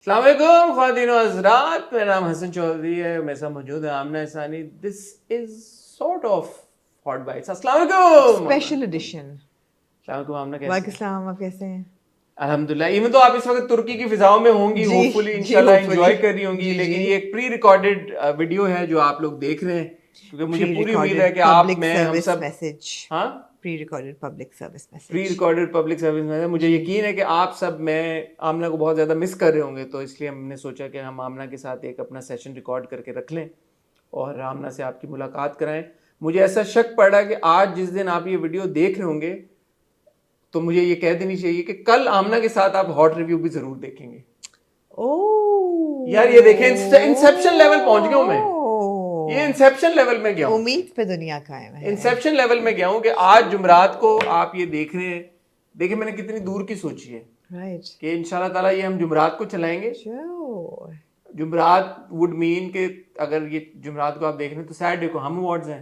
अस्सलाम वालेकुम ख्वातीन और हज़रात, मेरा नाम हसन चौधरी है। मेरे साथ मौजूद है Amna Isani. This is sort of hot bites. अस्सलाम वालेकुम। Special edition. अस्सलाम वालेकुम आमना, कैसे वालेकुम हैं? सलाम, आप कैसे हैं? अल्हम्दुलिल्लाह। इवन तो आप इस वक्त तुर्की की फिजाओं में होंगी, जी होपफुली जी इंशाल्लाह होपफुली एंजॉय कर रही होंगी, जी लेकिन जी ये एक प्री रिकॉर्डेड वीडियो है जो आप लोग देख रहे हैं, क्योंकि मुझे प्री पूरी उम्मीद है रिकॉर्डेड कि आप, पब्लिक मैं, हम सर्विस सब, मैसेज। हाँ, pre recorded public service pre message. Recorded public service में है। मुझे जी यकीन है कि आप सब, मैं आमना को बहुत ज़्यादा मिस कर रहे होंगे, तो इसलिए हमने सोचा कि हम आमना के साथ एक अपना सेशन रिकॉर्ड करके रख लें और आमना से आपकी मुलाकात कराएं। मुझे ऐसा शक पड़ रहा है कि आज जिस दिन आप ये वीडियो देख रहे होंगे तो मुझे ये कह देनी चाहिए कि कल आमना के साथ आप हॉट रिव्यू भी ज़रूर देखेंगे। ओह यार ये देखें, इंसेप्शन लेवल पहुंच गया हूं मैं। ये इंसेप्शन लेवल में गया हूं। उम्मीद पे दुनिया कायम है। इंसेप्शन लेवल में गया हूं कि आज जुमरात को आप ये देख रहे हैं। देखिए मैंने कितनी दूर की सोची है राइट। कि इंशाल्लाह ताला ये हम जुमरात को चलाएंगे। श्योर। जुमरात वुड मीन कि अगर ये जुमरात को आप देख रहे हैं तो सैटरडे को हम अवार्ड्स हैं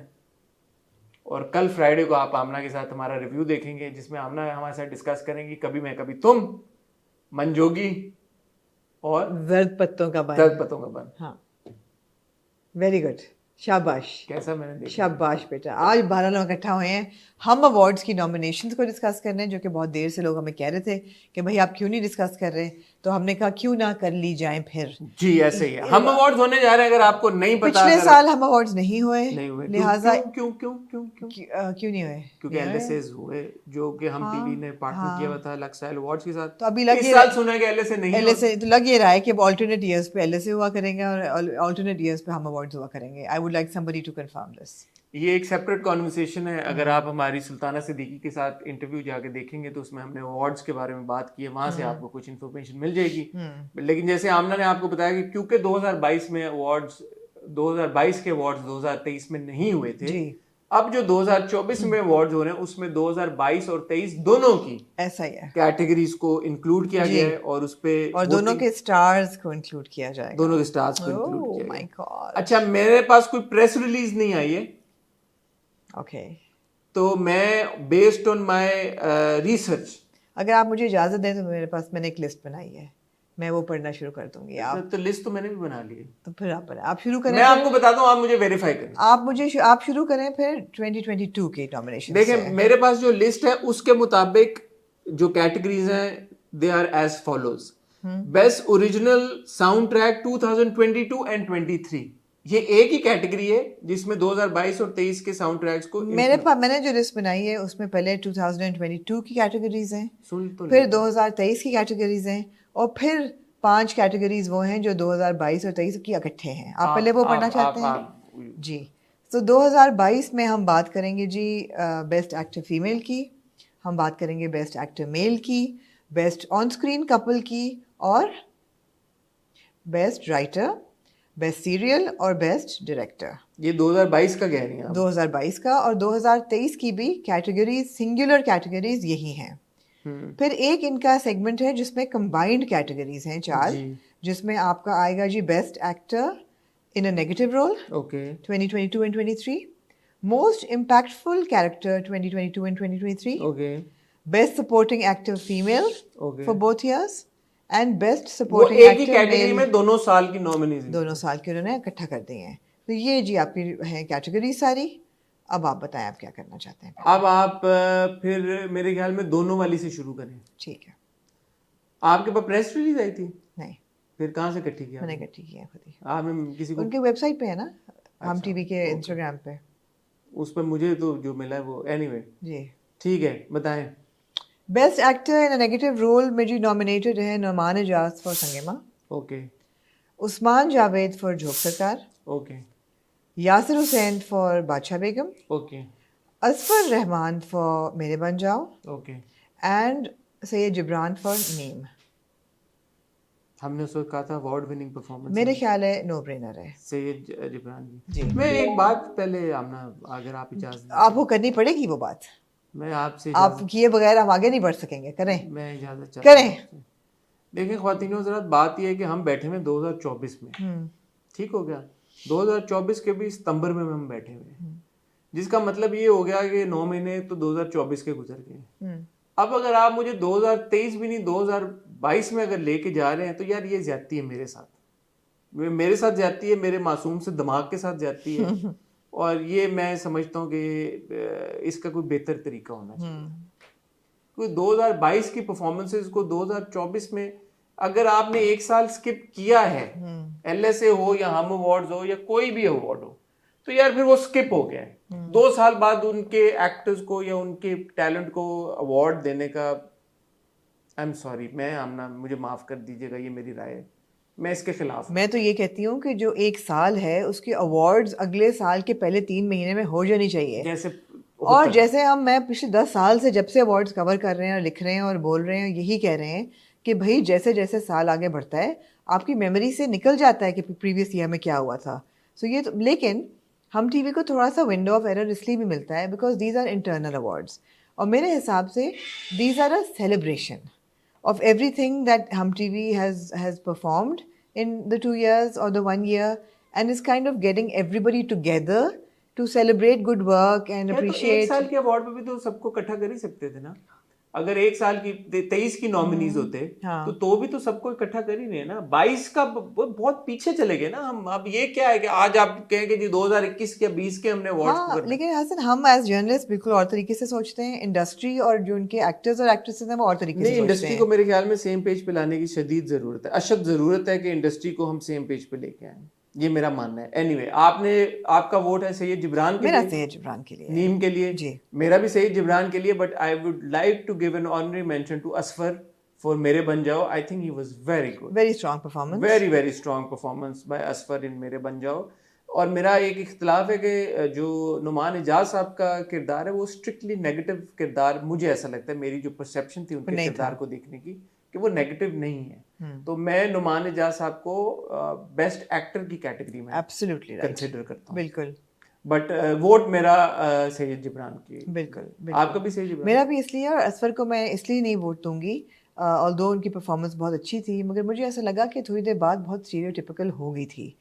और कल फ्राइडे को आप आमना के साथ हमारा रिव्यू देखेंगे, जिसमें आमना हमारे साथ डिस्कस करेंगी कभी मैं कभी तुम, मंजोगी और जर्द पत्तों का बन। दर्द पतों का बन। हाँ, वेरी गुड, शाबाश। कैसा मैंने देखा? शाबाश बेटा। आज 12 लोग इकट्ठा हुए हैं हम अवार्ड्स की नॉमिनेशंस को डिस्कस करने, जो कि बहुत देर से लोग हमें कह रहे थे कि भाई आप क्यों नहीं डिस्कस कर रहे, तो हमने कहा क्यों ना कर ली जाए फिर। जी ऐसे ही है। हम अवार्ड्स होने जा रहे हैं, अगर आपको नहीं पता। पिछले अगर साल हम अवार्ड्स नहीं हुए, नहीं हुए, लिहाजा क्यों क्यों क्यों क्यों क्यों क्यों नहीं हुए? क्योंकि नहीं हुए? एलएसएस हुए, जो कि हम टीवी ने पार्टनर किया हुआ हाँ, था लक्साइल अवार्ड्स के साथ। तो अभी लग इस ये साल सुना है कि एलएसए नहीं हो। एलएसए तो लग ये रहा है कि अब ऑल्टरनेट ईयर्स पे एलएसए हुआ करेंगे और ऑल्टरनेट ईयर्स पे हम अवार्ड्स हुआ करेंगे। I would like somebody to confirm this. ये एक सेपरेट कॉन्वर्सेशन है। अगर आप हमारी सुल्ताना सिद्दीकी के साथ इंटरव्यू जाके देखेंगे तो उसमें हमने अवार्ड्स के बारे में बात की है, वहां से आपको कुछ इन्फॉर्मेशन मिल जाएगी। लेकिन जैसे आमना ने आपको बताया कि क्योंकि 2022 में अवार्ड्स, 2022 के अवार्ड्स 2023 में नहीं हुए थे, जी अब जो 2024 में अवार्ड्स हो रहे हैं उसमें 2022 और 23 दोनों की ऐसा ही है कैटेगरीज को इंक्लूड किया जी। गया है और उस पे और दोनों के स्टार्स को इंक्लूड किया जाएगा। दोनों के स्टार्स को इंक्लूड ओह किया माय गया। गॉड। अच्छा, मेरे पास कोई प्रेस रिलीज नहीं आई है, ओके। तो मैं बेस्ड ऑन माय रिसर्च, अगर आप मुझे इजाजत दें तो मेरे पास मैंने एक लिस्ट बनाई है, मैं वो पढ़ना शुरू कर दूंगी। आप तो लिस्ट तो मैंने भी बना ली है। तो फिर आप शुरू करें। मैं आपको बताता हूँ, आप मुझे वेरीफाई करें। आप शुरू करें फिर 2022 के नॉमिनेशन देखें से। मेरे पास जो लिस्ट है उसके मुताबिक जो कैटेगरीज हैं they are as follows. Best original soundtrack 2022 and 23, ये एक ही कैटेगरी है जिसमें 2022 और 23 के साउंड ट्रैक्स को मैंने जो लिस्ट बनाई है उसमें पहले 2022 की कैटेगरीज हैं, सुन तो फिर 2023 की कैटेगरीज हैं, और फिर 5 कैटेगरीज वो हैं जो 2022 और 23 की इकट्ठे हैं। आप पहले वो पढ़ना चाहते हैं? जी। तो 2022 में हम बात करेंगे जी बेस्ट एक्टर फीमेल की, हम बात करेंगे बेस्ट एक्टर मेल की, बेस्ट ऑन स्क्रीन कपल की, और बेस्ट राइटर, बेस्ट सीरियल और बेस्ट डायरेक्टर। ये 2022 का कह रही हैं आप? 2022 का। और 2023 की भी कैटेगरीज, सिंगुलर कैटेगरीज यही हैं। फिर एक इनका सेगमेंट है जिसमें कंबाइंड कैटेगरीज हैं 4, जिसमें आपका आएगा जी best actor in a negative role, okay, 2022 and 23, most impactful character 2022 and 2023, okay, best supporting actor female okay, for both years, and best वो सपोर्टिंग एक ही एक्टर कैटेगरी मेल। में दोनों साल की नॉमिनीज, दोनों साल के उन्होंने इकट्ठा कर दिए हैं। तो ये जी आपकी है कैटेगरी सारी। अब आप बताएं आप क्या करना चाहते हैं। अब आप फिर मेरे ख्याल में दोनों वाली से शुरू करें। ठीक है। आपके पास प्रेस रिलीज आई थी? नहीं, फिर कहाँ से इकट्ठी किया? मैंने इकट्ठी की है खुद ही। आपने किसी को? उनके वेबसाइट पे है ना, हम टीवी के इंस्टाग्राम पे। उस पर मुझे तो जो मिला है वो एनीवे जी। ठीक है, बताएं। Best actor in a negative role में जी नॉमिनेटेड है Noman Ijaz for Sangemah, okay, Usman Javed for Jhok Sarkar, okay, Yasir Hussain for Badshah Begum, okay, Asfar Rehman for Mere Ban Jao, okay. And Syed Jibran for Neem. हमने उस वक्त कहा था अवार्ड विनिंग परफॉर्मेंस, मेरे ख्याल है नो ब्रेनर है सैयद जिब्रान जी। मैं एक बात पहले आमना, अगर आप इजाजत, आपको करनी पड़ेगी वो बात, मैं आपसे आप किए बगैर हम आगे नहीं बढ़ सकेंगे। करें? मैं इजाजत चाहता करें। हूं। देखिए ख्वातीन और हज़रात, बात यह है कि हम बैठे हुए 2024 में, ठीक हो गया। 2024 के भी सितंबर में हम बैठे हुए हैं, जिसका मतलब ये हो गया कि 9 महीने तो 2024 के गुजर गए। अब अगर आप मुझे 2023 भी नहीं, 2022 में अगर लेके जा रहे हैं तो यार ये ज्यादती है मेरे साथ ज्यादती है, मेरे मासूम से दिमाग के साथ ज्यादती है और ये मैं समझता हूँ कि इसका कोई बेहतर तरीका होना चाहिए। कोई 2022 की परफॉर्मेंसेस को 2024 में अगर आपने एक साल स्किप किया है, LSA हो या हम अवार्ड्स हो या कोई भी अवार्ड हो, तो यार फिर वो स्किप हो गया है। 2 साल बाद उनके एक्टर्स को या उनके टैलेंट को अवार्ड देने का, आई एम सॉरी, मैं आमना मुझे माफ कर दीजिएगा, ये मेरी राय है, मैं इसके खिलाफ। मैं तो ये कहती हूँ कि जो एक साल है उसके अवार्ड्स अगले साल के पहले 3 महीने में हो जानी चाहिए। जैसे और जैसे मैं पिछले 10 साल से जब से अवार्ड्स कवर कर रहे हैं और लिख रहे हैं और बोल रहे हैं, यही कह रहे हैं कि भाई जैसे जैसे साल आगे बढ़ता है आपकी मेमोरी से निकल जाता है कि प्रीवियस ईयर में क्या हुआ था। सो ये तो, लेकिन हम टीवी को थोड़ा सा विंडो ऑफ एरर इसलिए भी मिलता है because these are internal awards, और मेरे हिसाब से these are a celebration of everything that Hum TV has performed in the 2 years or the 1 year, and is kind of getting everybody together to celebrate good work and appreciate. तो एक साल के award पे भी तो सबको इकट्ठा कर ही सकते थे ना। अगर एक साल की 23 की नॉमिनीज होते तो भी तो सबको इकट्ठा कर ही रहे ना। 22 का बहुत पीछे चले गए ना हम। अब ये क्या है कि आज आप कहें कि जी 2021 के 20 के हमने अवार्ड्स लेकिन हसन हम एज जर्नलिस्ट बिल्कुल और तरीके से सोचते हैं, इंडस्ट्री और जो उनके एक्टर्स और एक्ट्रेसेस हैं वो और तरीके से सोचते हैं। इंडस्ट्री को मेरे ख्याल में सेम पेज पे लाने की शदीद जरूरत है, अशद जरूरत है कि इंडस्ट्री को हम सेम पेज पे लेके आए, ये मेरा मानना है। एनीवे, आपका वोट है सैयद जिब्रान के लिए। मेरा सैयद जिब्रान के लिए, नीम के लिए जी। मेरा भी सैयद जिब्रान के लिए, but I would like to give an honorary mention to Asfar for Mere Ban Jao. I think he was very good, very strong performance, very strong performance by Asfar in Mere Ban जाओ। और मेरा एक इख्तिलाफ है कि जो नुमान एजाज साहब का किरदार है वो स्ट्रिक्टली नेगेटिव किरदार, मुझे ऐसा लगता है, मेरी जो परसेप्शन थी उनके किरदार को देखने की, कि वो नेगेटिव नहीं है। तो मैं नुमान एजाज साहब को बेस्ट एक्टर की कैटेगरी में एब्सोल्युटली कंसीडर करता हूँ। बिल्कुल, बट वोट मेरा सैयद जिब्रान की। बिल्कुल। आपका भी सैयद जिब्रान? मेरा भी इसलिए, और असफर को मैं इसलिए नहीं वोट दूंगी, ऑल्दो उनकी परफॉर्मेंस बहुत अच्छी थी, मगर मुझे ऐसा लगा कि थोड़ी देर बाद बहुत स्टीरियोटिपिकल हो गई थी।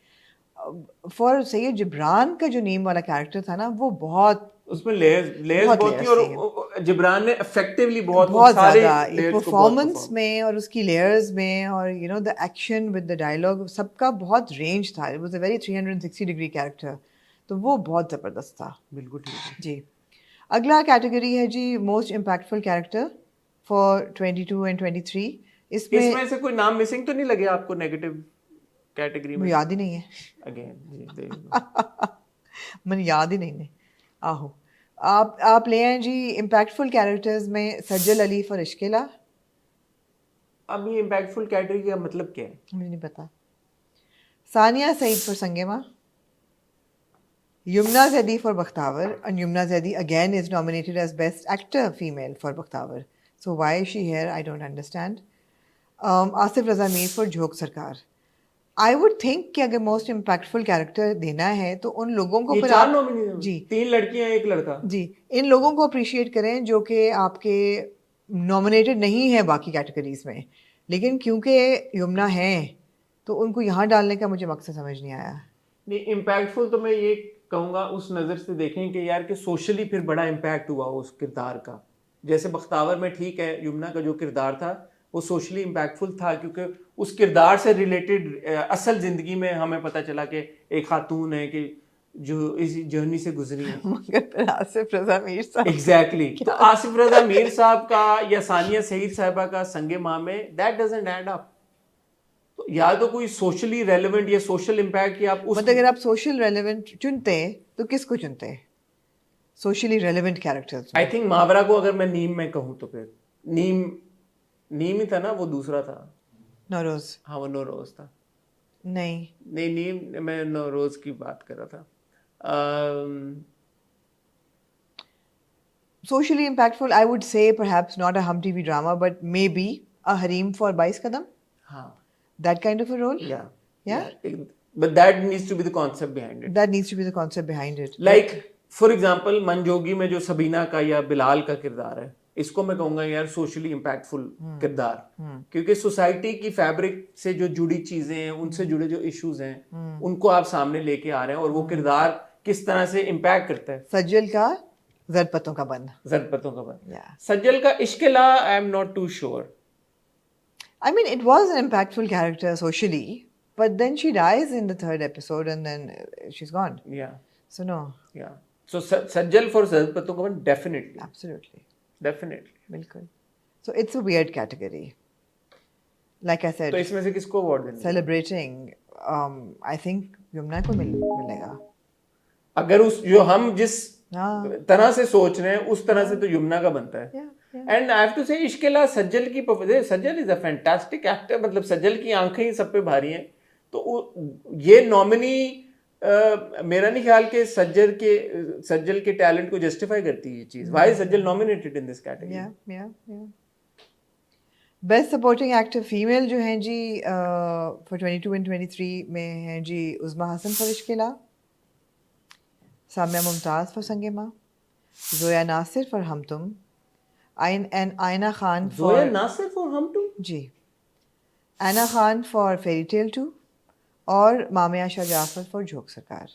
फॉर सैयद जिब्रान का जो नीम वाला कैरेक्टर था ना, वो बहुत, उसमें लेयर्स बहुत थी, और जिब्रान ने इफेक्टिवली बहुत सारे परफॉर्मेंस में और उसकी लेयर्स में, और you know the action with the dialogue, सबका बहुत रेंज था। It was a very 360 degree character, तो वो बहुत ज़बरदस्त था। बिल्कुल ठीक है जी। अगला कैटेगरी है जी most impactful character for 22 and 23। इसमें से कोई नाम मिसिंग तो नहीं लगे आपको नेगेटिव कैटेगरी में? याद ही नहीं है अगेन जी मैंने याद ही नहीं है। आहो, आप ले आए जी इम्पैक्टफुल कैरेक्टर्स में सज्जल अली फॉर इश्किला। अब ये इम्पैक्टफुल कैटेगरी का मतलब क्या है मुझे नहीं पता। Sania Saeed for Sangemah, Yumna Zaidi for Bakhtavar, and Yumna Zaidi again is nominated as Best Actor Female for Bakhtavar. So why is she here? I don't understand. Asif Raza Mir for Jhok Sarkar. I would think कि अगर most impactful character देना है तो उन लोगों को, ये 4 nominee जी, 3 लड़कियां 1 लड़का, जी, इन लोगों को अप्रिशिएट करें जो कि आपके नॉमिनेटेड नहीं है बाकी कैटेगरीज में, लेकिन क्योंकि यमुना है तो उनको यहाँ डालने का मुझे मकसद समझ नहीं आया। नहीं, इम्पैक्टफुल तो मैं ये कहूँगा उस नज़र से देखें कि यार कि सोशली फिर बड़ा इम्पैक्ट हुआ उस किरदार का। जैसे बख्तावर में ठीक है, यमुना का जो किरदार था वो सोशली इम्पैक्टफुल था, क्योंकि उस किरदार से रिलेटेड असल ज़िंदगी में हमें पता चला कि एक खातून है कि जो इस जर्नी से गुजरी है। मगर आसिफ रज़ा मीर साहब, एग्जैक्टली, तो आसिफ रज़ा मीर साहब का या सानिया सईद साहिबा का संगे माँ में दैट डजंट ऐड अप। तो या तो कोई सोशली रेलेवेंट या सोशल इम्पैक्ट, या आप उस, मतलब अगर आप सोशल रेलेवेंट चुनते तो किसको चुनते? Socially relevant characters. I think Mawra को अगर मैं नीम में कहूँ तो फिर नीम ही था ना, वो दूसरा था नौरोज। हाँ, वो नौरोज था। नहीं नीम, मैं नौरोज की बात कर रहा था। Socially impactful, I would say perhaps not a Hum TV drama, but maybe a Hareem for 22 Kadam. हाँ, That kind of a role. yeah. But that needs to be the concept behind it. That needs to be the concept behind it. Like for example, मनजोगी में जो सबीना का या बिलाल का किरदार है, इसको मैं कहूँगा यार सोशली इम्पैक्टफुल किरदार, क्योंकि सोसाइटी की फैब्रिक से जो जुड़ी चीजें हैं, उनसे जुड़े जो इश्यूज हैं, उनको आप सामने लेके आ रहे हैं, और वो किरदार किस तरह से इम्पैक्ट करता है। सज्जल का ज़रपतों का बंद। सज्जल का Ishqela, I am not too sure. I mean, it was an impactful character socially, but then she dies in the third episode and then she's gone. Yeah. So no, Yeah. So Sajjal for Sajjal Patukaman, definitely. absolutely. Definitely. बिल्कुल. So it's a weird category. Like I said, तो इसमें से किसको award देंगे? celebrating, I think Yamuna को मिलेगा. अगर उस जो हम जिस हाँ. तरह से सोच रहे हैं उस तरह से तो यमुना का बनता है. Yeah, yeah. And I have to say इसके अलावा सज्जल की Sajal is a fantastic actor. मतलब सज्जल की आंखें ही सब पे भारी हैं. तो ये नॉमिनी मेरा नहीं ख्याल कि सज्जल के टैलेंट को जस्टिफाई करती है ये चीज. Why is Sajal nominated in this category? Yeah. Best supporting actor female जो हैं जी फॉर 22 एंड 23 में हैं जी Uzma Hassan for Ishqela, Samia Mumtaz for Sangemah, Zoya Nasir for Hum Tum, Aina Khan Zoya for Nasir for Hum Tum. जी, आयना खान फॉर फेरी टेल 2 और मामिया शाह जाफर फॉर झोंक सरकार.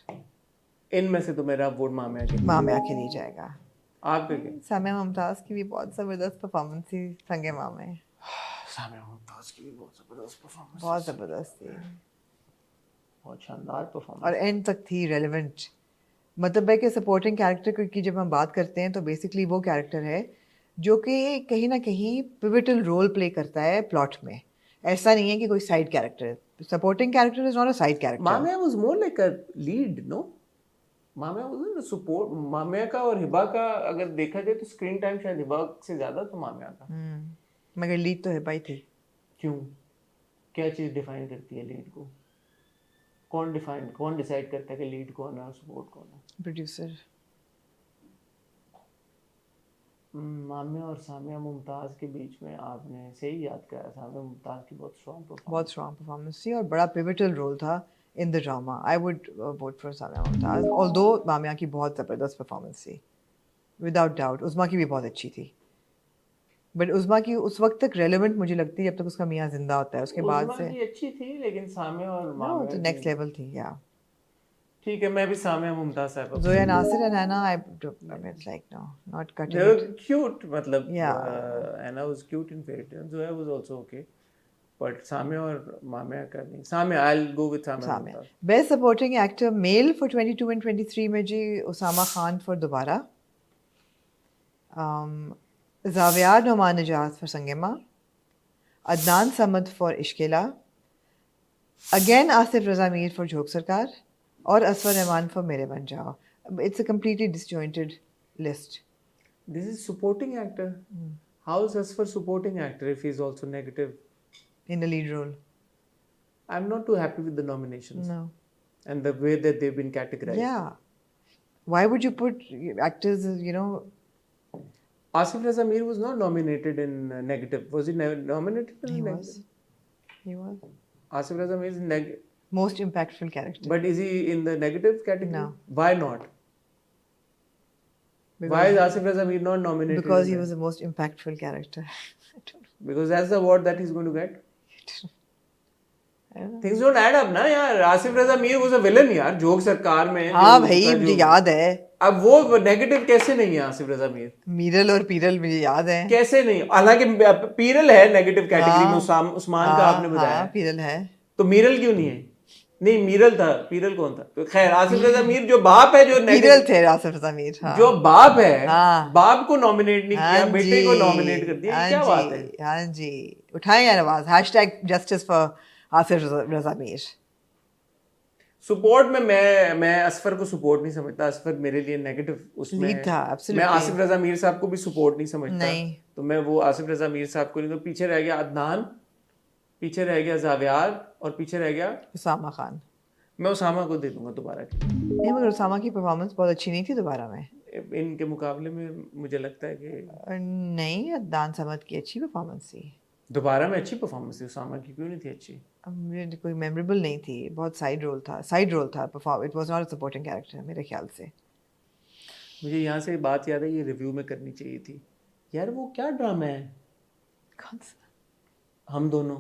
इनमें से तो मेरा वोट मामिया के. मामिया के लिए जाएगा. आपके क्या? सामिया मुमताज़ की भी बहुत ज़बरदस्त परफॉर्मेंस थी संगेमा में. सामिया मुमताज की भी बहुत जबरदस्त परफॉर्मेंस. बहुत ज़बरदस्त थी बहुत शानदार परफॉर्मेंस. और एंड तक थी रेलेवेंट. मतलब है कि सपोर्टिंग कैरेक्टर की जब हम बात करते हैं तो बेसिकली वो कैरेक्टर है जो कि कहीं ना कहीं पिविटल रोल प्ले करता है प्लॉट में. ऐसा नहीं है कि कोई साइड कैरेक्टर है. Supporting character is not a side character. Mamia was more like a lead. No, Mamia was in support. Mamia का और हिबा का अगर देखा जाए तो स्क्रीन टाइम शायद हिबा से ज्यादा तो मामिया का. मगर लीड तो है भाई थी. क्यों? क्या चीज डिफाइन करती है लीड को? कौन डिसाइड करता है कि लीड कौन है और सपोर्ट कौन है? प्रोड्यूसर. मामिया और सामिया मुमताज़ के बीच में आपने सही याद किया. सामिया मुमताज़ की बहुत स्ट्रॉन्ग परफॉर्मेंस थी और बड़ा पिविटल रोल था in the drama. I would vote for Samia Mumtaz, although Mamia की बहुत ज़बरदस्त परफॉर्मेंस थी विदाउट डाउट. उज़मा की भी बहुत अच्छी थी, बट उज़मा की उस वक्त तक रेलेवेंट मुझे लगती है जब तक उसका मियाँ जिंदा होता है. उसके बाद से अच्छी थी, लेकिन सामिया और मामिया तो नेक्स्ट लेवल थी. या ठीक है, मैं भी Samia Mumtaz Sahab. Zoya Nasir and Anna, it's like no, not cutting they it. were cute. मतलब Yeah. Anna was cute in Fairy Tail. Zoya was also okay, but Samia और मामिया का नहीं. Samia, I'll go with Samia Mumtaz. Best supporting actor male for 22 and 23 में जी Usama Khan for दोबारा, जावियार नोमान निजात for संगेमा, Adnan Samad for इश्किला, again Asif Raza Mir for झोंक सरकार और असफर रहमान for मेरे बन जाओ. It's a completely disjointed list. This is supporting actor. How is Asfar supporting actor if he's also negative? In the lead role. I'm not too happy with the nominations. No. And the way that they've been categorized. Yeah. Why would you put actors, you know? Asif Raza Mir was not nominated in negative. Was he nominated in negative? He was. Asif Raza Mir is most impactful character. But is he in the negative category? No. Why not? Because why is Asif Raza Mir not nominated? Because he was the most impactful character. Because that's the award that he's going to get. Things don't add up ना यार. आसिफ रजा Mir was a villain यार झोंक सरकार में. हाँ भाई मुझे याद है. अब वो नेगेटिव कैसे नहीं है आसिफ रजा मीर? मीरल और पीरल मुझे याद है. कैसे नहीं? हालांकि पीरल है नेगेटिव कैटेगरी में. उस्मान का आपने बताया. पीरल है. तो मीरल क्यों नहीं है? नहीं मीरल था. पीरल कौन था? तो खैर आसिफ रजा मीर जो बाप है जो पीरल थे आसिफ रजा मीर. जो बाप है बाप को नॉमिनेट नहीं किया, बेटे को नॉमिनेट कर दिया. क्या बात है? हाँ जी, उठाएं यार आवाज. #justice for Asif Raza Mir. Support में मैं असफर को सपोर्ट नहीं समझता. असफर मेरे लिए नेगेटिव उसमें था. मैं आसिफ रजा मीर साहब को भी सपोर्ट नहीं समझता. नहीं. तो मैं वो आसिफ रजा मीर साहब को नहीं. तो पीछे रह गया अदनान, पीछे रह गया जावियार और पीछे रह गया उसामा खान. मैं उसामा को दे दूंगा दोबारा के. नहीं मगर उसामा की परफॉर्मेंस बहुत अच्छी नहीं थी दोबारा में. इनके मुकाबले में मुझे लगता है कि नहीं, अदनान समद की अच्छी परफॉर्मेंस थी. दोबारा में अच्छी परफॉर्मेंस थी. उसामा की क्यों नहीं थी अच्छी? मुझे कोई मेमोरेबल नहीं थी. बहुत साइड रोल था. Perform it was not a supporting character मेरे ख्याल से. मुझे यहाँ से बात याद है, ये रिव्यू में करनी चाहिए थी यार. वो क्या ड्रामा है? कौन सा? हम दोनों.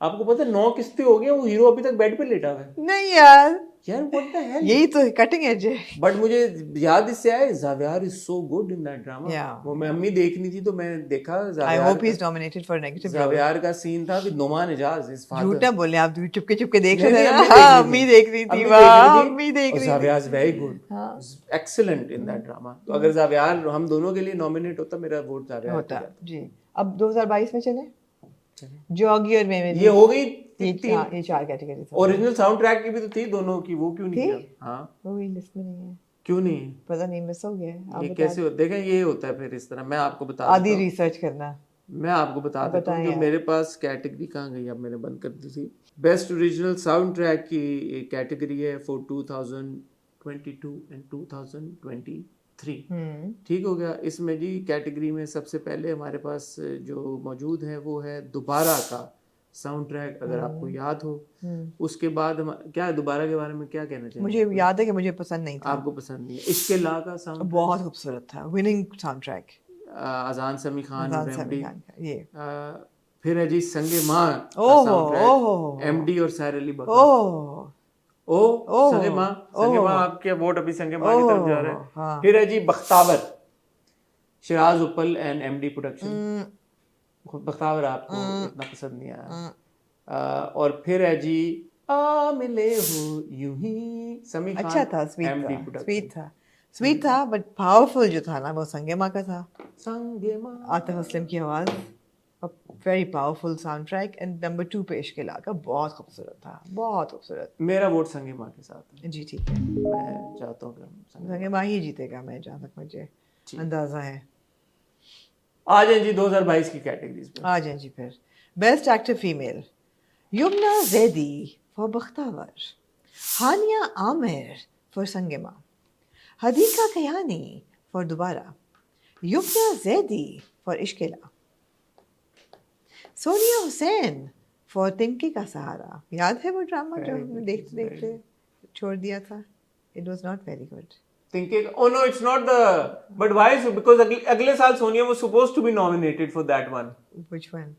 आपको पता है 9 किस्तें हो गई, वो हीरो अभी तक बेड पे लेटा हुआ है नहीं यार, यार, व्हाट द हेल। यही तो कटिंग एज है। बट मुझे याद इससे आया, Zaviyar is so good in that drama. Yeah. वो मैं अम्मी देखनी थी तो मैं देखा I hope he is nominated for negative role. Zaviyar का सीन था with Noman Ijaz, his father. झूठा बोले आप, चुपके चुपके देख नहीं, रहे थे नहीं, ना। हाँ, अम्मी देख रही थी, वाह अम्मी देख रही थी। ज़ावियर इज वेरी गुड, हाँ। Excellent in that drama. तो अगर ज़ावियर हम दोनों के लिए नॉमिनेट होता, मेरा वोट ज़ावियर पे होता जाता। जी। अब 2022 में चले, जॉगी और मेमोरी। ये हो गई ये 3। 4 कैटेगरी ओरिजिनल साउंड ट्रैक की भी तो थी दोनों की, वो क्यों नहीं थी? किया? हाँ, वो भी लिस्ट में नहीं है, क्यों नहीं? पता नहीं, मिस हो गया है। आप ये बता कैसे होता, देखें ये होता है फिर इस तरह। मैं आपको बता आधी देता हूँ, रिसर्च करना। मैं आपको बता देता हूँ, बताएं जो यार। मेरे पास कैटेगरी कहाँ गई, अब मैंने बंद कर दी थी। बेस्ट ओरिजिनल साउंड ट्रैक की कैटेगरी है फॉर 2022 एंड 2023। ठीक हो गया। इसमें जी कैटेगरी में सबसे पहले हमारे पास जो मौजूद है वो है दोबारा का साउंड ट्रैक, अगर आपको याद हो। उसके बाद क्या दोबारा के बारे में क्या कहना चाहिए? मुझे याद है कि मुझे पसंद नहीं था। आपको पसंद नहीं है? इसके ला का साउंड बहुत खूबसूरत था, विनिंग साउंड ट्रैक। अजान समी खान और एमडी। ये फिर है जी संगे माँ का ओहो, साउंड ट्रैक, ओहो। एमडी और सैर अली बकर। ओह ओ संगे माँ, आपके वोट अभी संगे माँ की तरफ जा रहे हैं। हाँ। फिर है जी बख्तावर, शिराज उपल एंड एमडी प्रोडक्शन। बख्तावर आपको इतना पसंद नहीं आया। और फिर है जी आ मिले हो यूं ही, समी खान। अच्छा था, स्वीट एमडी था, प्रोडक्शन। स्वीट था, बट पावरफुल जो था ना वो संगे माँ का था। संगे माँ, आतिफ असलम की आवाज़, very powerful sound track. And number 2 पे इश्क का, बहुत खूबसूरत था, बहुत खूबसूरत। मेरा वोट संगे माँ के साथ है। जी ठीक है, मैं चाहता हूँ कि हम संगे माँ ही जीतेगा, मैं जहाँ तक मुझे अंदाजा है। आ जाए जी 2022 की कैटेगरीज पे। आ जाए जी फिर। Best actor female, Yumna Zaidi for Bakhtawar, Hania Aamir for Sange Mah, Hadiqa Kiani for Dobara, Yumna Zaidi for Ishqela, Sonia Hussain for Tinkay Ka सहारा। याद है वो ड्रामा जो हमने देखते देखते छोड़ दिया था? It was not very good. Tinke, oh no, it's not the. But why? So because अगले साल Sonia was supposed to be nominated for that one. Which one?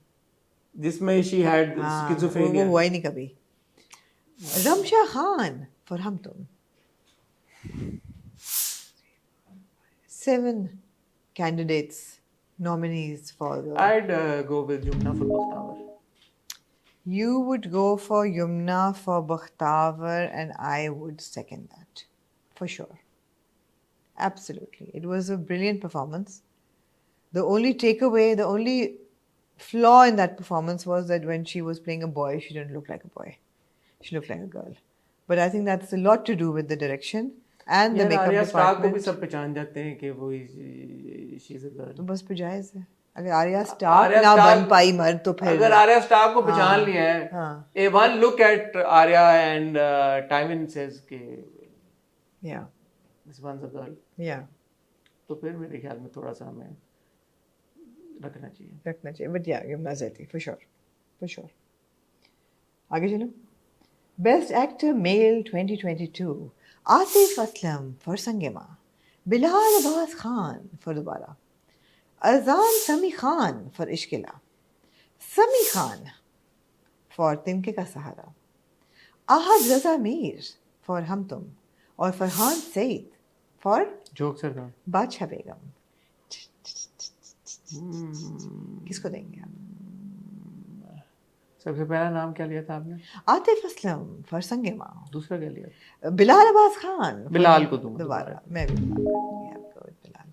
जिसमें she had schizophrenia. वो हुआ ही नहीं कभी। रमशा खान फॉर हम तुम। 7 candidates, nominees for the. I'd go with Yumna for Bakhtavar. You would go for Yumna for Bakhtavar, and I would second that, for sure. Absolutely. It was a brilliant performance. The only takeaway, the only flaw in that performance was that when she was playing a boy, she didn't look like a boy. She looked like a girl. But I think that's a lot to do with the direction and the makeup Arya Stark को भी department. सब पहचान जाते हैं कि वो she's a girl. तो बस पे जायज़ है। अगर आर्या स्टार्क ना बन पाई मर्द तो फिर अगर आर्या स्टार्क को पहचान लिया है, हाँ। a one look at Arya and Tywin says कि yeah, this one's a girl. yeah, तो फिर मेरे ख्याल में थोड़ा सा हमें रखना चाहिए। रखना चाहिए। But yeah, Yumna Zeti, for sure, for sure. आगे चलो। Best Actor Male 2022, Atif Aslam for संगे माँ, बिलाल अब्बास खान for दोबारा, अजान समी खान for इश्किला, समी खान for तिनके का सहारा, आहद रजा मीर for हम तुम, और फरहान सईद for जोक सरदार। बादशाह बेगम। किसको देंगे आप? सबसे पहला नाम क्या लिया था आपने? आतिफ असलम फॉर संगे माँ। दूसरा क्या लिया? बिलाल अब्बास खान। बिलाल को दूंगा दोबारा। मैं भी बिलाल को दूंगी, आपको विद बिलाल।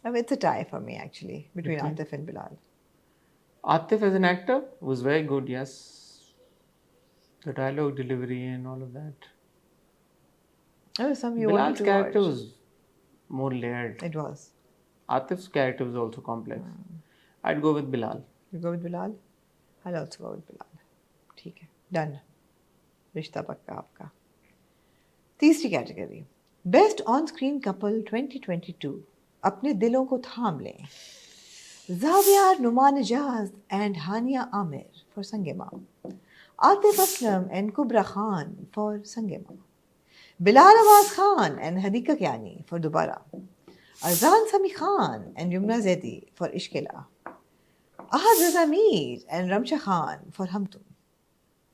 अब it's a tie for me actually between Atif and Bilal. Atif as an actor was very good, yes. The dialogue delivery and all of that. Oh, some you Bilal's wanted to character watch. was more layered. It was. Atif's character was also complex. I'd go with Bilal. You go with Bilal? I'll also go with Bilal. ठीक है, done. रिश्ता पक्का आपका। तीसरी category, best on screen couple 2022, अपने दिलों को थाम लें, Zaviyar Noman Ijaz and Hania Aamir for Sange Mah, Atif Aslam and Kubra Khan for Sange Mah, Bilal Abbas Khan and Hadiqa Kiani for Dobara, Azaan Sami Khan and Yumna Zaidi for Ishqela, Ahad Raza Mir and Ramsha Khan for Hum Tum.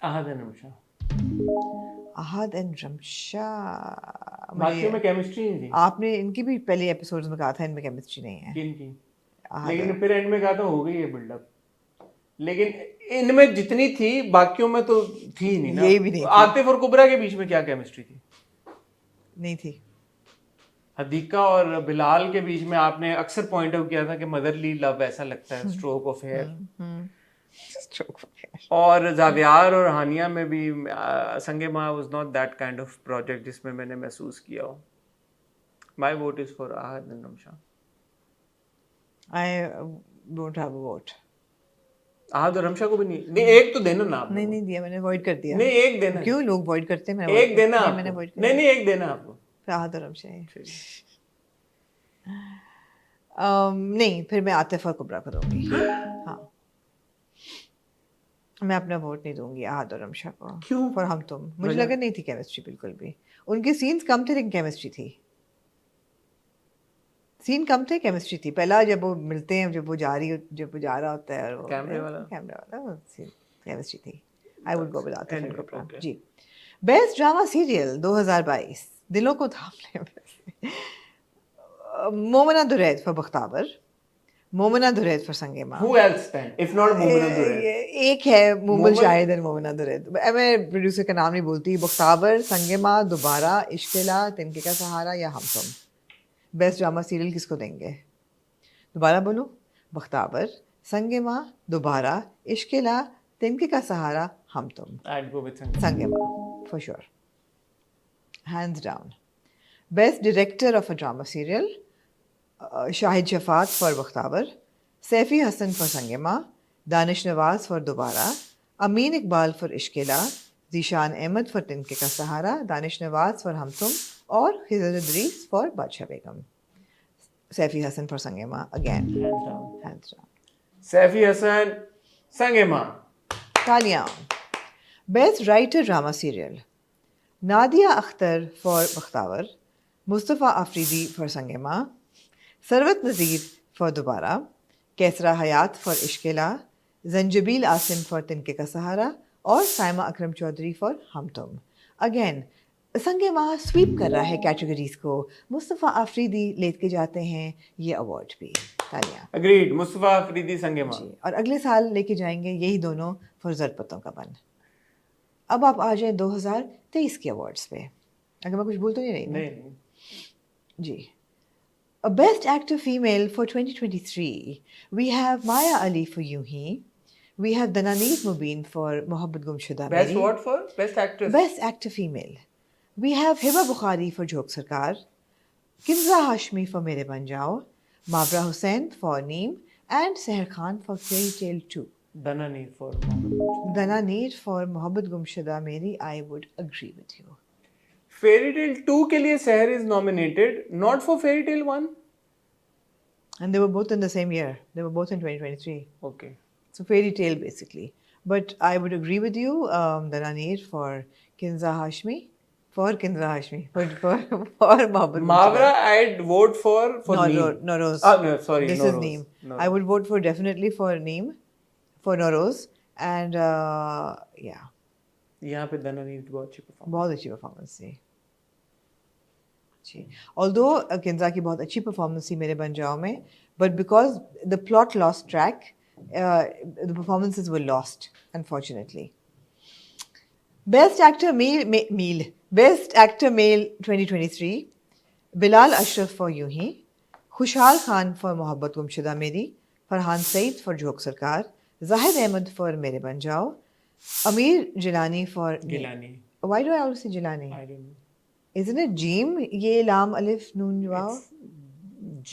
Ahad and Ramsha. Ahad and Ramsha. बाकियों में केमिस्ट्री नहीं थी। आपने इनकी भी पहले एपिसोड्स में कहा था इनमें केमिस्ट्री नहीं है। किन लेकिन फिर एंड में कहा तो हो गई है बिल्डअप। लेकिन इनमें जितनी थी बाकियों में तो थी नहीं ना। ये भी नहीं थी। आतिफ और कुबरा के बीच में क्या केमिस्ट्री थी? नहीं थी। हदीका और बिलाल के बीच में आपने अक्सर पॉइंट आउट किया था कि मदरली लव ऐसा लगता है, स्ट्रोक ऑफ हेयर। और जावियार और हानिया में भी संगे माँ was not that kind of project जिसमें मैंने महसूस किया हो। My vote is for Ahad and Ramsha. I don't have a vote. Ahad और रमशा को भी नहीं एक तो देना ना आप। नहीं दिया, मैंने अवॉइड कर दिया। नहीं एक देना। क्यों लोग अवॉइड करते हैं? मैंने एक देना। मैंने अवॉइड किया। नहीं एक देना आपको। आहद और रमशा नहीं, फिर मैं आतिफ और कुबरा को दूंगी। हाँ, मैं अपना वोट नहीं दूंगी आहद और रमशा को। क्यों? फॉर हम तुम। मुझे लगा नहीं थी केमिस्ट्री बिल्कुल भी। उनके सीन्स कम थे लेकिन केमिस्ट्री थी। सीन कम थे, केमिस्ट्री थी। पहला जब वो मिलते हैं, जब वो जा रहा होता है, और वो कैमरे वाला केमिस्ट्री थी। I would go with Atif and Kubra. जी। बेस्ट ड्रामा सीरियल 2022 दिलों को थाम ले। Momina Duraid for Bakhtawar, Momina Duraid for Sange Mah. Who else then if not मोमना Duraid? एक है मुमल शाहिद एंड मोमना दुरैद। मैं प्रोड्यूसर का नाम नहीं बोलती। बख्तावर, संगे माँ, दोबारा, इश्किला, तिनके का सहारा या हम तुम। बेस्ट ड्रामा सीरियल किसको देंगे? दोबारा बोलो। बख्तावर, संगे माँ, दोबारा, इश्किला, तिनके का सहारा, हम तुम। I'd go with संगे माँ for sure, hands down. Best director of a drama serial, Shahid Shafat for Bakhtavar, Saifi Hassan for Sangema, Danish Nawaz for Dobara, Amin Iqbal for Ishkila, Zishan Ahmed for Tinke Ka Sahara, Danish Nawaz for Hum Tum, और Khizr Idris for Badshah Begum. Saifi Hassan for Sangema again. Hands down. Saifi Hassan, Sangema. Taaliyan. Best writer drama serial, Nadia Akhtar for Bakhtavar, Mustafa Afridi for Sangema, Sarwat Nazir for Dobara, Kaisra Hayat for Ishkila, Zanjabil Asim for Tinke Ka Sahara, और साइमा अकरम Chaudhary for Hum तुम। Again संगेमा SVEEP कर रहा है categories को। मुस्तफ़ा आफरीदी लेके जाते हैं ये अवार्ड भी। तालियां। अग्रीड, मुस्तफ़ा आफरीदी, संगेमा। और अगले साल लेके जाएंगे यही दोनों फॉर ज़रपतों का बन। अब आप आ जाए 2023 के अवार्ड्स पे, अगर मैं कुछ भूल तो नहीं रही ना? नहीं। जी। Best actor female for 2023 we have Maya Ali for यूं ही, we have Dananeet Mubin for Mohabbat Gumshuda Best Meri. what for? Best actress? Best actor female. We have Hiba Bukhari for Jhok Sarkar, Kinza Hashmi for Mere Ban Jao, Mabra Hussain for Neem, and Seher Khan for Fairy Tale 2. Dananeet for Mohabbat. Dananeet for Mohabbat Gumshuda Meri. I would agree with you. Fairy Tale 2 के लिए Seher is nominated, not for Fairy Tale 1. And they were both in the same year. They were both in 2023. Okay. So Fairy Tale basically. But I would agree with you, Dananeet for Kinza Hashmi. For Kinza Hashmi. For Mohabbat. Mavra, I'd vote for Neem. Noroz. No, sorry, This Noroz. is Neem. Noroz. I would vote for definitely for Neem, for Noroz. And yeah. यहाँ पे Dananeet बहुत अच्छी performance. बहुत अच्छी performance थी जी। Although Kinza की बहुत अच्छी परफॉर्मेंस थी मेरे बन जाओ में, but because the plot lost track, the performances were lost, unfortunately. Best actor Best actor male 2023, Bilal Ashraf for यूं ही, खुशहाल खान for मोहब्बत गुमशुदा मेरी, फरहान सईद for झोंक सरकार, जाहिद अहमद for मेरे बन जाओ, अमीर Jilani for Gilani. Why do I always say Jilani? I don't know. Isn't it Jeem? ये लाम अलिफ नून वाव G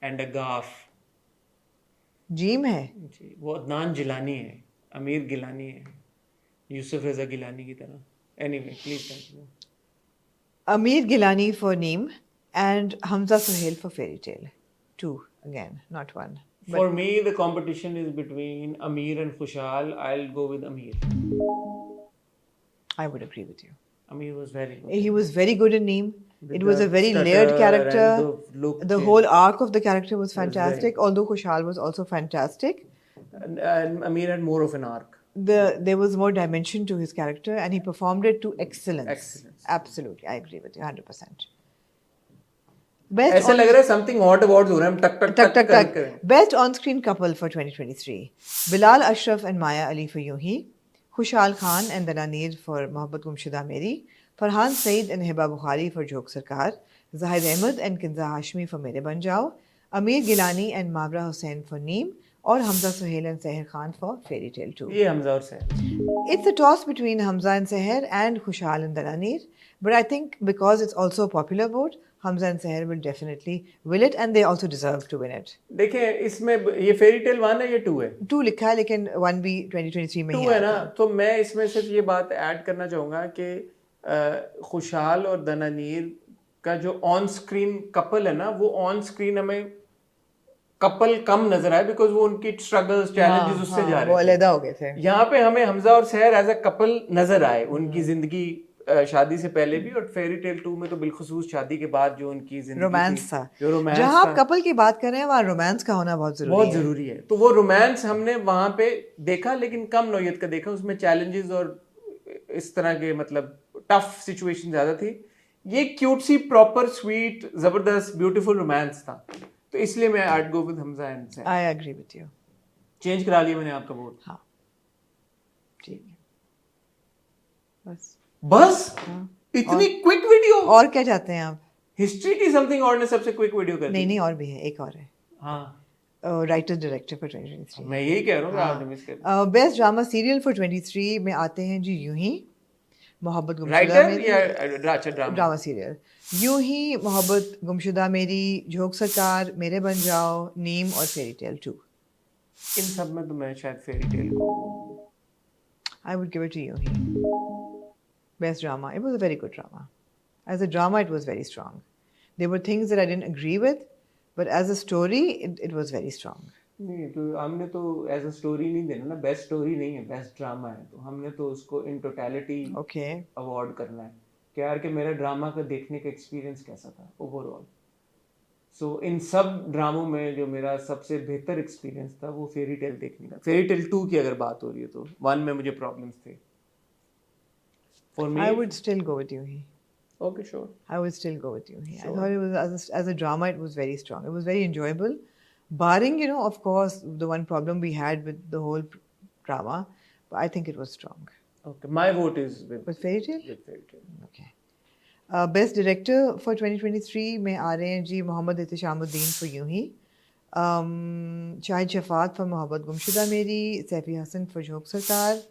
and a Gaf. Gym है। जी, वो अदनान जिलानी है, अमीर गिलानी है, यूसुफ रजा गिलानी की तरह। Anyway, please continue. Amir Gilani for Neem and Hamza Suhail for Fairy Tale 2 again, not 1. For me, the competition is between Amir and Khushal. I'll go with Amir. I would agree with you. Amir was very good. He was very good in Neem. With It was the a very stutter layered and character. the look The change. whole arc of the character was very fantastic. Although Khushal was also fantastic, And Amir had more of an arc. There was more dimension to his character, and he performed it to excellence. Excellence. Absolutely, I agree with you 100%. ऐसा लग रहा है something hot awards हो रहा है, हम टक टक टक टक कर. Best on-screen couple for 2023: Bilal Ashraf and Maya Ali for Yoon Hee, Khushal Khan and Dananeer for Mohabbat Gumshuda Meri, Farhan Saeed and Hiba Bukhari for Jhok Sarkar, Zahid Ahmed and Kinza Hashmi for Mere Ban Jao, Amir Gilani and Mavra Hussain for Neem, और Hamza Suhail and Seher Khan for Fairy Tale 2. ये हमजा और सहर. It's a toss between Hamza and Seher and Khushal and Dananeer, but I think because it's also a popular vote, Hamza and Seher will definitely will it, and they also deserve to win it. देखिए इसमें ये fairy tale 1 है, ये 2 है. 2 लिखा है लेकिन 1 भी 2023 में 2 ही है आया ना. था. तो मैं इसमें सिर्फ ये बात ऐड करना चाहूँगा कि खुशहाल और दनानीर का जो ऑन स्क्रीन कपल है ना, वो ऑन स्क्रीन हमें कपल कम नजर आए बिकॉज वो उनकी स्ट्रगल्स चैलेंजेस उससे जा रहे वो अलग हो गए थे. यहाँ पे हमें हमजा और सहर एज अ कपल नजर आए, उनकी जिंदगी शादी से पहले भी और फेरी टेल 2 में तो बिलखुसूस शादी के बाद जो उनकी जिंदगी रोमांस था. जो रोमांस जहाँ आप कपल की बात कर रहे हैं वहाँ रोमांस का होना बहुत जरूरी है. तो वो रोमांस हमने वहां पे देखा, लेकिन कम नौयत का देखा. उसमें चैलेंजेस और इस तरह के मतलब टफ सिचुएशन ज्यादा थी. ये क्यूट सी प्रॉपर स्वीट जबरदस्त ब्यूटीफुल रोमांस था. तो इसलिए मैं I'd go with Hamza and Seher. I agree with you. Change करा लिया मैंने आपका वोट. हाँ ठीक है. बस इतनी क्विक वीडियो. और क्या चाहते हैं आप? हिस्ट्री की समथिंग और ने सबसे क्विक वीडियो कर दी. नहीं और भी है, एक और है. हाँ राइटर डायरेक्टर फॉर 2023. मैं यही कह रहा हूँ आपने मिस कर. बेस्ट ड्रामा सीरियल फॉर 23 में आते हैं जी यूं ही मोहब्बत गुमशुदा राइटर मेरी. या अच्छा ड्रामा सीरियल यूं ही मोहब्बत गुमशुदा मेरी, झोंक सरकार, मेरे बन जाओ, नीम और फेरी टेल 2. इन सब में तो मैं शायद फेरी टेल को. I would give it to यूं ही. Best drama. It was a very good drama. As a drama, it was very strong. There were things that I didn't agree with, but as a story, it was very strong. नहीं तो हमने तो as a story नहीं देना ना. Best story नहीं है, best drama है. तो हमने तो उसको इन टोटलिटी अवार्ड करना है कि यार कि मेरा ड्रामा का देखने का एक्सपीरियंस कैसा था ओवरऑल. सो इन सब ड्रामों में जो मेरा सबसे बेहतर एक्सपीरियंस था वो फेरी टेल देखने का. फेरी टेल 2 की अगर बात हो रही है तो 1 में मुझे प्रॉब्लम्स थे. For me, I would still go with Yuhi. Okay, sure. I would still go with Yuhi. Sure. I thought it was as a drama, it was very strong. It was very enjoyable, barring of course, the one problem we had with the whole drama. But I think it was strong. Okay, my vote is with Fairy Tale. With Fairy Tale. Okay. Best director for 2023 में आ रहे हैं जी Mohammad एहतिशामुद्दीन for Yuhi, Shahid Shafat for मोहब्बत गुमशुदा मेरी, Saifi Hasan for झोंक सरकार,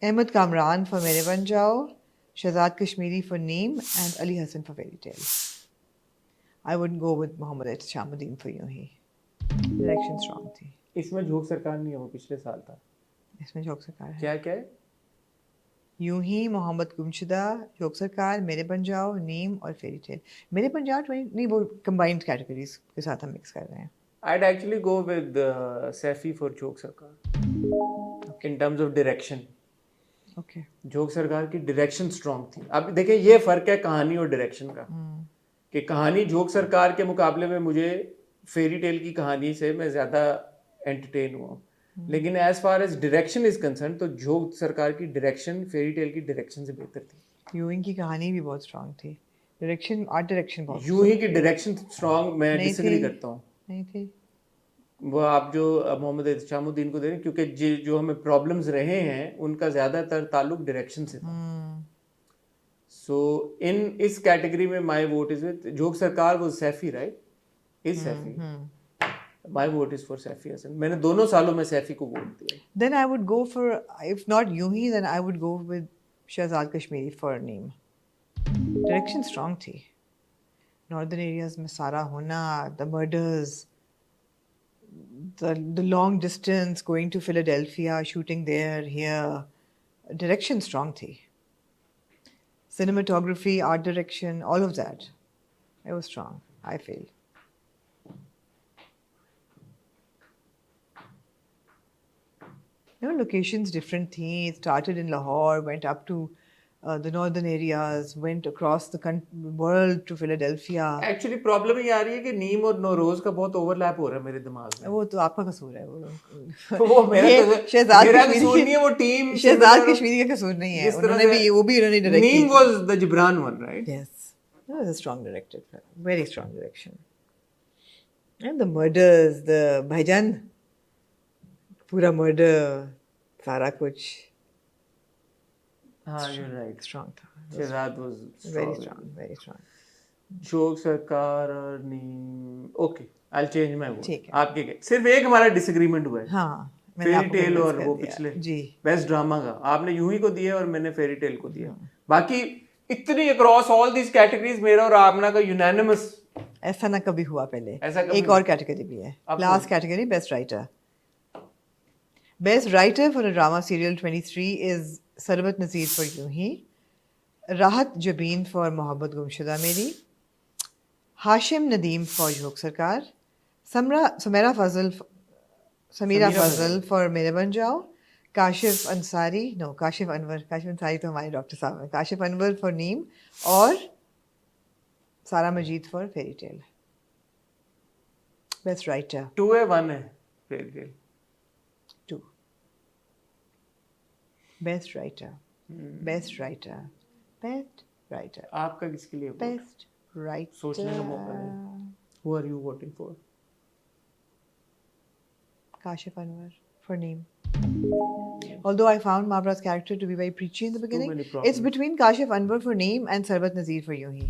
Ahmed Kamran for Mere Ban Jao, Shahzad Kashmiri for Neem, and Ali Hassan for Fairy Tale. I would go with Mohammad Ehtishamuddin for Yoon Hee. Direction strong थी. इसमें झोंक सरकार नहीं है, वो पिछले साल था. इसमें झोंक सरकार है. क्या क्या है? यूं ही, मोहम्मद गुमशुदा, झोंक सरकार, मेरे बन जाओ, नीम और फेरी टेल. मेरे बन जाओ 20 नहीं, वो combined categories के साथ हम मिक्स कर रहे हैं. I'd actually go with Saifi for झोंक सरकार. In terms of direction. Okay. झोंक सरकार की डायरेक्शन स्ट्रांग थी. अब देखिए ये फर्क है कहानी और डायरेक्शन का. कि कहानी झोंक सरकार के मुकाबले में मुझे फेरी टेल की कहानी से मैं ज्यादा एंटरटेन हुआ. लेकिन as far as direction is concern तो झोंक सरकार की डायरेक्शन फेरी टेल की डायरेक्शन से बेहतर थी. यूं की कहानी भी बहुत स्ट्रांग थी. डायरेक्शन, आर्ट डायरेक्शन बहुत. यूं ही की डायरेक्शन स्ट्रांग मैं डिसएग्री करता हूँ. नहीं थी. वो आप जो मोहम्मद एहतिशामुद्दीन को दे रहे हैं क्योंकि जो हमें प्रॉब्लम्स रहे हैं उनका ज्यादातर ताल्लुक डायरेक्शन से था. सो इन इस कैटेगरी में my vote is with Jhok Sarkar. वो Saifi right is Saifi. My vote is for Saifi Hassan. मैंने दोनों सालों में सैफी को वोट दिया. Then I would go for, if not Yunhi then I would go with Shahzad Kashmiri for Neem. Direction strong थी. नॉर्दर्न एरियाज में सारा होना, the murders, the long distance going to Philadelphia, shooting there, here. Direction strong thi. Cinematography, art direction, all of that. It was strong, I feel. Locations different thi. It started in Lahore, went up to the northern areas, went across the world to Philadelphia. Actually problem ये आ रही है कि नीम और नौरोज का बहुत overlap हो रहा है मेरे दिमाग में। वो तो आपका कसूर है वो। तो वो मेरा ये शहजाद मेरा कश्मीरी कसूर नहीं है, वो टीम शहजाद कश्मीरी का कसूर नहीं है, जिस तरह उन्होंने भी वो भी उन्होंने direct Neem was the Jibran one, right? Yes, that was a strong directed film, very strong direction. And the murders, the भाईजान, पूरा murder, सारा कुछ हाँ, you're right. strong था, Shahzad was very strong, very strong. शोक सरकार और नीम, okay, I'll change my vote. ठीक है। आपके क्या? सिर्फ एक हमारा डिसएग्रीमेंट हुआ है, हाँ, मैंने फेरी आपको टेल convince और कर वो दिया। पिछले जी, बेस्ट ड्रामा का आपने यूं ही को दिया और मैंने फेरी टेल को दिया। बाकी इतनी अक्रॉस ऑल दिस कैटेगरीज मेरा और आपना का यूनानिमस। ऐसा ना कभी हुआ पहले। ऐसा कभी एक और कैटेगरी भी है, अब last category, best writer. Best writer for a drama serial 23 is Sarwat Nazir for यूं ही, राहत जबीन फॉर मोहब्बत गुमशुदा मेरी, हाशिम नदीम फॉर झोंक सरकार, समीरा फजल फॉर मेरे बन जाओ, काशिफ अंसारी तो हमारे डॉक्टर साहब हैं, काशिफ अनवर फॉर नीम, और Sara Majeed for fairy tale. Best writer 2 है 1 है fairy tale 2। Best writer, best writer, best writer, आपका किसके लिए? बेस्ट राइटर सोचने का मौका है। Who are you voting for? Kashif Anwar for Neem. Although I found Mavra's character to be very preachy in the beginning, many problems. it's between Kashif Anwar for Neem and Sarbat Nazir for Yuhi.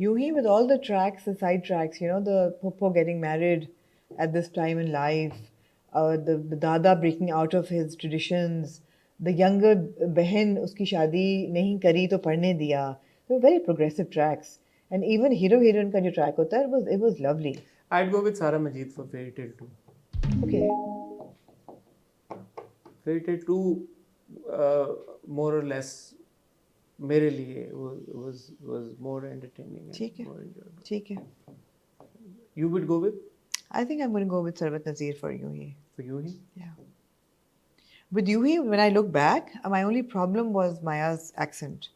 Yuhi, with all the tracks, the side tracks, you know, the Popo getting married at this time in life, the Dada breaking out of his traditions, the younger बहन उसकी शादी नहीं करी तो पढ़ने दिया. They were very progressive tracks. And even hero heroine का जो track होता है, it was lovely. I'd go with Sara Majid for Fairy Tail 2. Okay. Fairy Tail 2 more or less मेरे लिए was more entertaining. ठीक है, more enjoyable. ठीक है. You would go with? I think I'm going to go with Sarbat Nazir for Yuhi. For Yuhi? Yeah. With Yuhi, when I look back, my only problem was Maya's accent.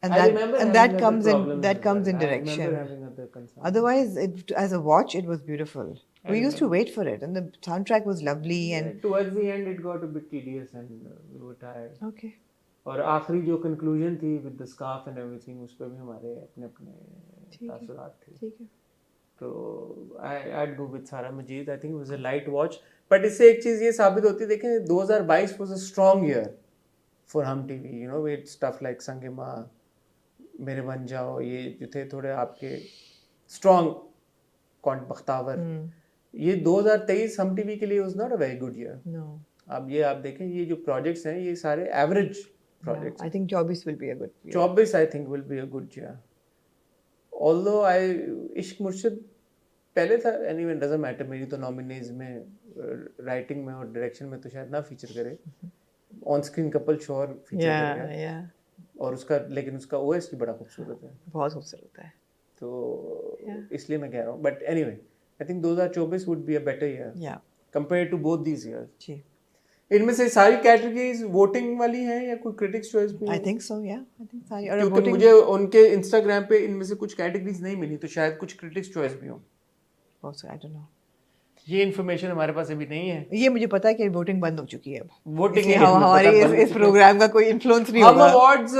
And that comes in direction. Otherwise, as a watch, it was beautiful. We used to wait for it, and the soundtrack was lovely. And towards the end, it got a bit tedious, and we were tired. Okay. और आखिरी जो conclusion थी with the scarf and everything, उस पर भी हमारे अपने तासुरात थे. ठीक है. तो I'd go with Sara Majid. I think it was a light watch. But इससे एक चीज़ ये साबित होती है, देखें 2022 was a strong year for Hum TV. You know, with stuff like संगीमा, मेरे बन जाओ, ये जो थे थोड़े आपके strong कॉन्ट बख्तावर. ये 2023 हम टीवी के लिए was not a very good year. No. अब ये आप देखें, ये जो projects हैं, ये सारे average projects. I think 24 will be a good year. 24 I think will be a good year. Although इश्क मुर्शिद पहले था, anyway doesn't matter, मेरी तो nominees में राइटिंग में और डायरेक्शन में तो शायद ना फीचर करे, on screen couple sure feature करेगा. और उसका लेकिन उसका ओएसटी बड़ा खूबसूरत है, बहुत खूबसूरत है, तो इसलिए मैं कह रहा हूँ. But anyway I think 2024 would be a better year compare to both these years. जी. इनमें से सारी कैटेगरीज वोटिंग वाली हैं या कोई क्रिटिक्स चॉइस भी? आई थिंक सो, या आई थिंक सारी. और क्योंकि मुझे उनके इंस्टाग्राम पे इनमें से कुछ कैटेगरीज नहीं मिली, तो शायद कुछ क्रिटिक्स चॉइस भी हो. आई डोंट नो, ये इन्फॉर्मेशन हमारे पास अभी नहीं है. ये मुझे पता है कि वोटिंग बंद हो चुकी है अब. वोटिंग हमारे इस प्रोग्राम का कोई इन्फ्लुएंस नहीं होगा. हम अवार्ड्स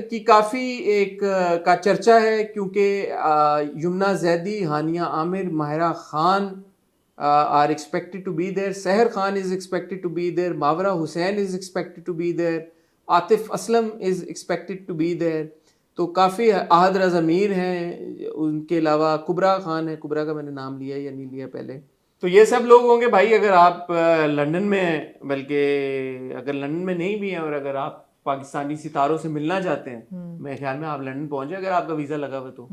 की काफी एक का चर्चा है, क्योंकि यमुना जैदी, हानिया Aamir, Mahira Khan are expected to be there. Seher Khan is expected to be there. Mawra Hussain is expected to be there. Atif Aslam is expected to be there. तो काफ़ी आहद रज़ा मीर हैं, उनके अलावा कुबरा खान है. कुबरा का मैंने नाम लिया या नहीं लिया पहले. तो ये सब लोग होंगे भाई. अगर आप लंदन में, बल्कि अगर लंदन में नहीं भी हैं और अगर आप पाकिस्तानी सितारों से मिलना चाहते हैं, मेरे ख्याल में आप लंदन पहुंचे अगर आपका वीज़ा लगा हुआ तो.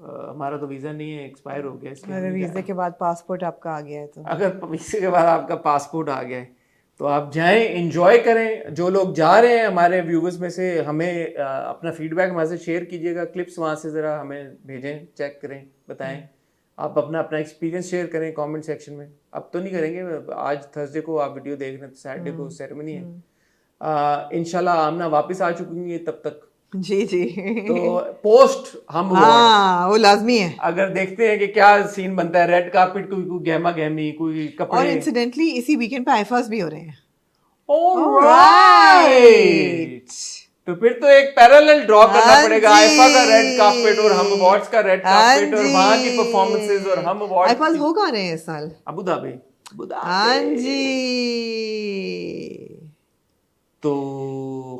हमारा तो वीज़ा नहीं है, एक्सपायर हो गया. अगर वीज़े के बाद पासपोर्ट आपका आ गया है तो, अगर वीज़े के बाद आपका पासपोर्ट आ गया है तो आप जाएं, एंजॉय करें. जो लोग जा रहे हैं हमारे व्यूवर्स में से, हमें अपना फीडबैक हमारे से शेयर कीजिएगा. क्लिप्स वहाँ से ज़रा हमें भेजें, चेक करें, बताएं. आप अपना अपना एक्सपीरियंस शेयर करें कमेंट सेक्शन में। अब तो नहीं करेंगे, आज थर्सडे को आप वीडियो देख रहे हैं तो सैटरडे को सेरेमनी है। इंशाल्लाह आमना वापस आ चुकी है तब तक, जी जी। तो पोस्ट हम हाँ वो लाजमी है। अगर देखते हैं कि क्या सीन बनता है, रेड कार्पेट कोई गहमा गहमी, कोई और कपड़े। इंसिडेंटली इसी वीकेंड पे आईफास भी हो रहे हैं। ऑलराइट, तो फिर तो एक पैरेलल ड्रॉ करना पड़ेगा, आईफा का रेड कार्पेट और हम अवार्ड्स का रेड कार्पेट, और वहां की परफॉर्मेंसेस और हम अवार्ड। आईफास हो कहाँ रहे हैं इस साल? Abu Dhabi. हाँ जी। तो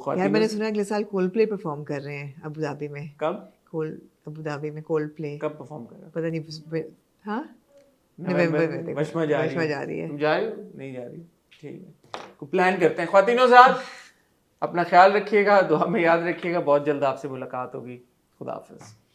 यार मैंने सुना अगले साल कोल्ड-प्ले परफॉर्म कर रहे हैं अबू धाबी में। कब? अबू धाबी में कोल्ड-प्ले कब परफॉर्म कर रहा है? पता नहीं। हाँ नवंबर में वशमा जा रही है। है। तुम जा रही हो? नहीं जा रही? ठीक है, तो प्लान करते हैं। ख्वातीनो साहब अपना ख्याल रखिएगा, दुआ में याद रखिएगा, बहुत जल्द आपसे मुलाकात होगी। खुदा हाफिज।